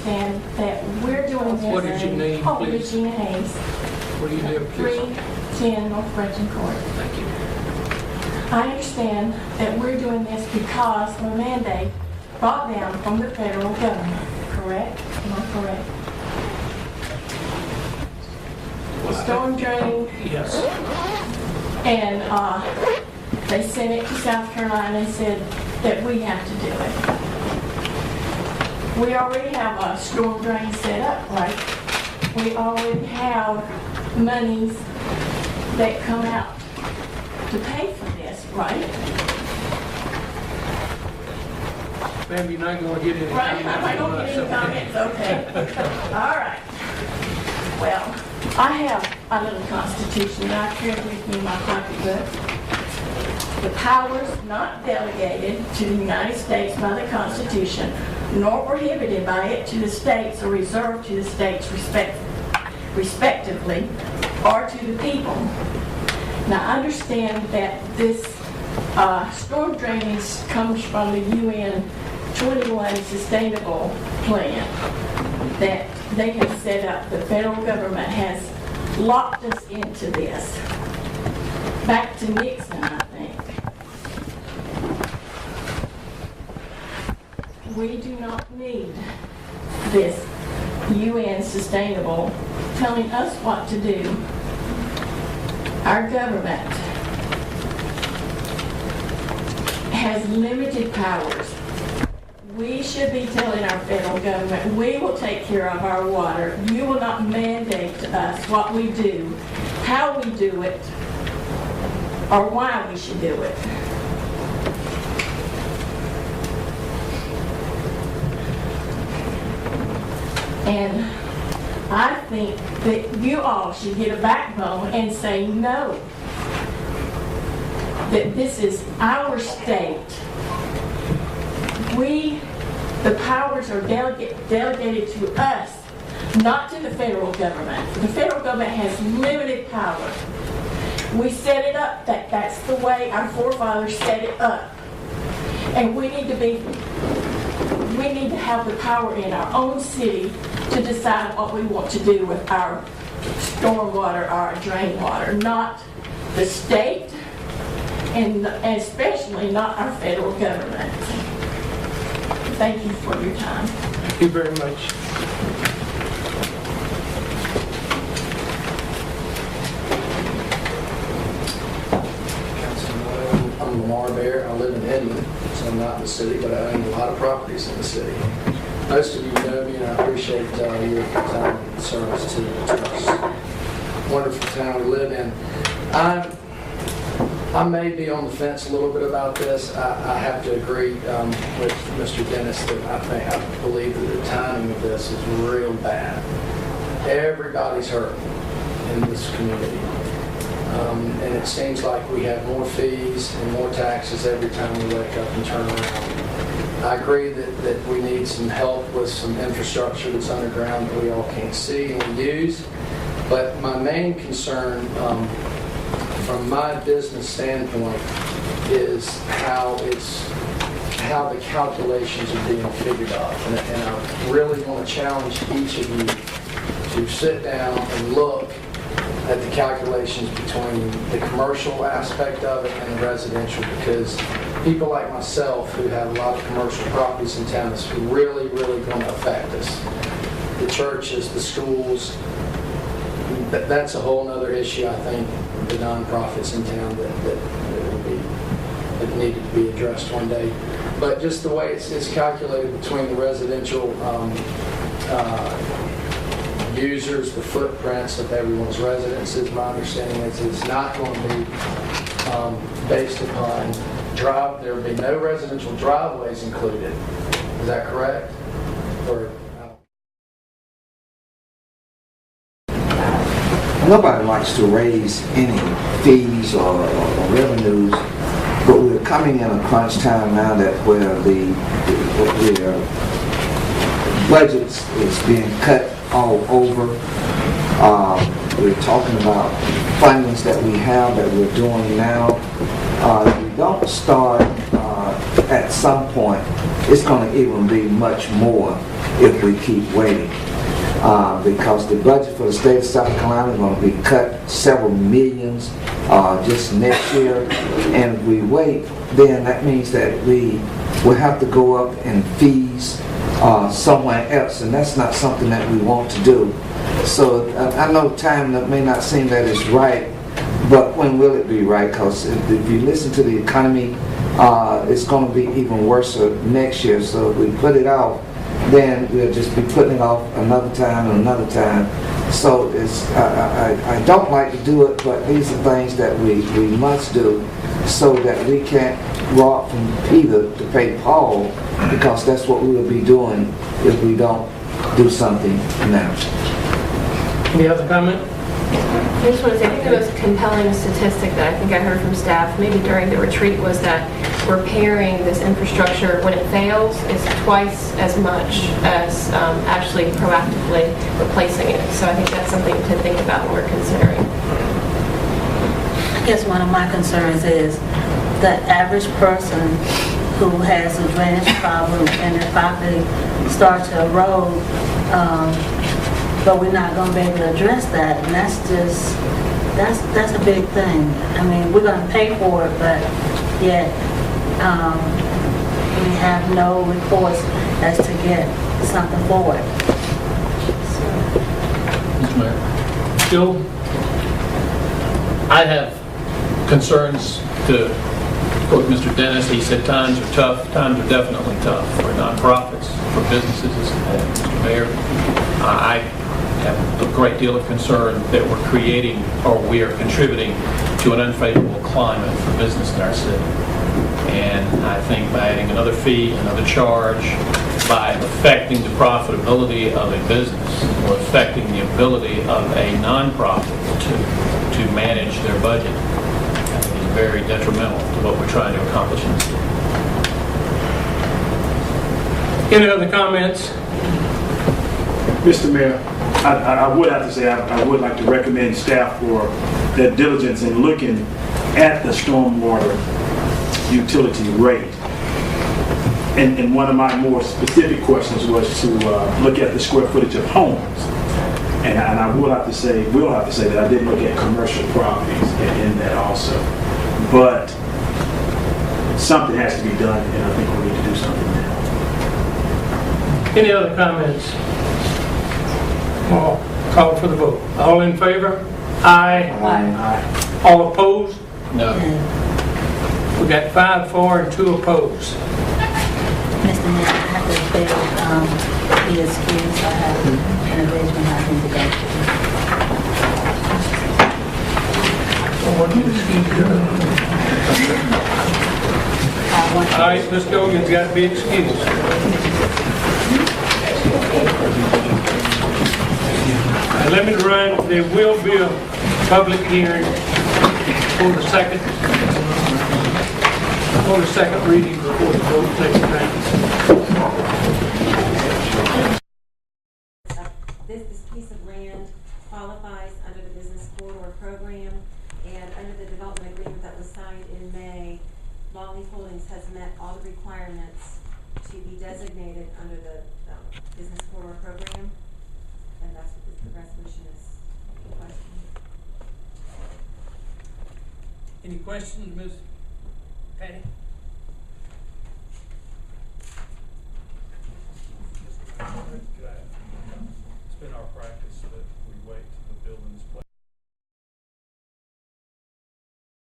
understand that we're doing this. What is your name, Oh, please? Regina Hayes, What do you live, please? 310 North Breton Court. Thank you. I understand that we're doing this because of a mandate brought down from the federal government, correct? Am I correct? The storm drain, Yes. and they sent it to South Carolina and said that we have to do it. We already have a storm drain set up, right? We already have monies that come out to pay for this, right? Ma'am, you're not going to get any Right, comments I don't on get us, any okay? comments, okay. All right. Well, I have a little constitution that I carry with me in my pocketbook. The powers not delegated to the United States by the Constitution, nor prohibited by it to the states or reserved to the states respectively, or to the people. Now, understand that this storm drainage comes from the UN 21 Sustainable Plan that they have set up. The federal government has locked us into this. Back to Nixon, I think. We do not need this UN Sustainable telling us what to do. Our government has limited powers. We should be telling our federal government, we will take care of our water. You will not mandate to us what we do, how we do it, or why we should do it. And I think that you all should get a backbone and say no. That this is our state. The powers are delegated to us, not to the federal government. The federal government has limited power. We set it up, that's the way our forefathers set it up. And we need to have the power in our own city to decide what we want to do with our stormwater, our drain water, not the state, and especially not our federal government. Thank you for your time. Thank you very much. I'm Lamar Bear. I live in Edmond, so I'm not in the city, but I own a lot of properties in the city. Most of you know me, and I appreciate your time and service to this wonderful town we live in. I may be on the fence a little bit about this. I have to agree with Mr. Dennis that I believe that the timing of this is real bad. Everybody's hurt in this community. And it seems like we have more fees and more taxes every time we wake up and turn around. I agree that we need some help with some infrastructure that's underground that we all can't see and use. But my main concern from my business standpoint is how the calculations are being figured out. And I really want to challenge each of you to sit down and look at the calculations between the commercial aspect of it and the residential, because people like myself who have a lot of commercial properties in town, it's really, really going to affect us. The churches, the schools, that's a whole other issue, I think, the nonprofits in town that needed to be addressed one day. But just the way it's calculated between the residential users, the footprints of everyone's residences, my understanding is it's not going to be based upon there will be no residential driveways included. Is that correct? Or nobody likes to raise any fees or revenues, but we're coming in a crunch time now that where the budgets is being cut all over. We're talking about fundings that we have that we're doing now. If we don't start at some point, it's going to even be much more if we keep waiting. Because the budget for the state of South Carolina is going to be cut several millions just next year. And if we wait, then that means that we will have to go up in fees somewhere else, and that's not something that we want to do. So I know time that may not seem that it's right, but when will it be right? Because if you listen to the economy, it's going to be even worse next year. So if we put it off, then we'll just be putting it off another time and another time. So I don't like to do it, but these are things that we must do so that we can't rob from Peter to pay Paul, because that's what we will be doing if we don't do something now. Any other comment? I just want to say, I think the most compelling statistic that I think I heard from staff, maybe during the retreat, was that repairing this infrastructure when it fails is twice as much as actually proactively replacing it. So I think that's something to think about when we're considering. I guess one of my concerns is the average person who has a drainage problem and their property starts to erode, but we're not going to be able to address that, and that's a big thing. I mean, we're going to pay for it, but yet we have no recourse as to get something for it. Mr. Mayor. Still, I have concerns to quote Mr. Dennis. He said times are tough. Times are definitely tough for nonprofits, for businesses. Mr. Mayor, I have a great deal of concern that we're creating, or we are contributing to an unfavorable climate for business in our city. And I think by adding another fee, another charge, by affecting the profitability of a business or affecting the ability of a nonprofit to manage their budget, I think is very detrimental to what we're trying to accomplish in the city. Any other comments? Mr. Mayor, I would have to say I would like to recommend staff for their diligence in looking at the stormwater utility rate. And one of my more specific questions was to look at the square footage of homes. And I will have to say that I did look at commercial properties in that also. But something has to be done, and I think we need to do something now. Any other comments? Call for the vote. All in favor? Aye. Aye. All opposed? No. We got 5 for and 2 opposed. Mr. Mayor, I have to beg be excused. I have an arrangement I need to go to. All right, Ms. Gogan's got to be excused. Now, let me remind, there will be a public hearing for the second reading before the vote takes place. This piece of land qualifies under the Business Corridor Program, and under the development agreement that was signed in May, Lawley Holdings has met all the requirements to be designated under the Business Corridor Program, and that's what the resolution is requesting. Any questions, Ms. Patty? It's been our practice that we wait